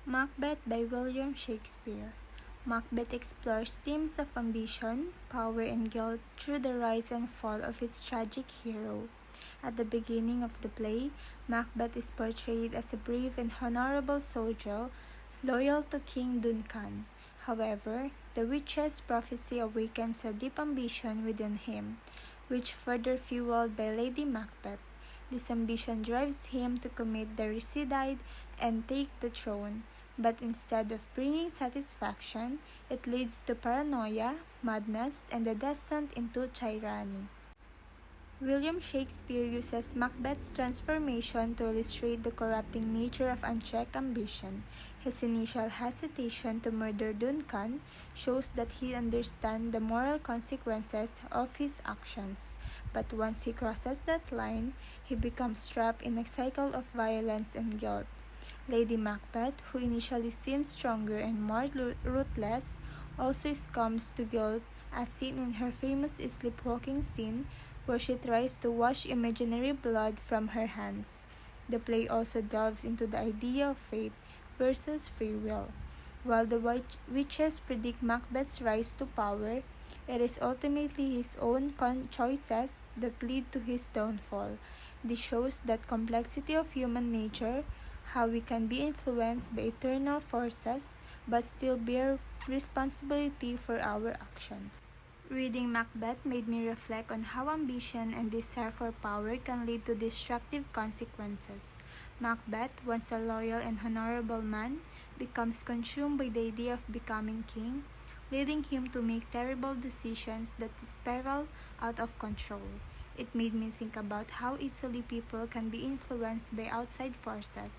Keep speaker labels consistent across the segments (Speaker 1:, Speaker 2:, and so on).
Speaker 1: Macbeth by William Shakespeare. Macbeth explores themes of ambition, power, and guilt through the rise and fall of its tragic hero. At the beginning of the play, Macbeth is portrayed as a brave and honorable soldier, loyal to King Duncan. However, the witch's prophecy awakens a deep ambition within him, which further fueled by Lady Macbeth. This ambition drives him to commit the ricide and take the throne, but instead of bringing satisfaction, it leads to paranoia, madness, and the descent into tyranny. William Shakespeare uses Macbeth's transformation to illustrate the corrupting nature of unchecked ambition. His initial hesitation to murder Duncan shows that he understands the moral consequences of his actions, but once he crosses that line, he becomes trapped in a cycle of violence and guilt. Lady Macbeth, who initially seems stronger and more ruthless, also succumbs to guilt as seen in her famous sleepwalking scene where she tries to wash imaginary blood from her hands. The play also delves into the idea of fate versus free will. While the witches predict Macbeth's rise to power, it is ultimately his own choices that lead to his downfall. This shows that complexity of human nature, how we can be influenced by eternal forces but still bear responsibility for our actions. Reading Macbeth made me reflect on how ambition and desire for power can lead to destructive consequences. Macbeth, once a loyal and honorable man, becomes consumed by the idea of becoming king, leading him to make terrible decisions that spiral out of control. It made me think about how easily people can be influenced by outside forces,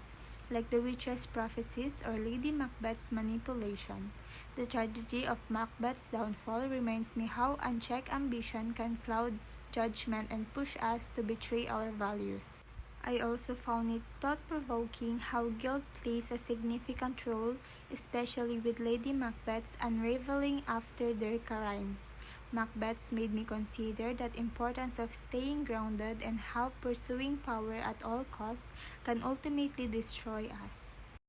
Speaker 1: like the witch's prophecies or Lady Macbeth's manipulation. The tragedy of Macbeth's downfall reminds me how unchecked ambition can cloud judgment and push us to betray our values. I also found it thought-provoking how guilt plays a significant role, especially with Lady Macbeth's unraveling after their crimes. Macbeth's made me consider the importance of staying grounded and how pursuing power at all costs can ultimately destroy us.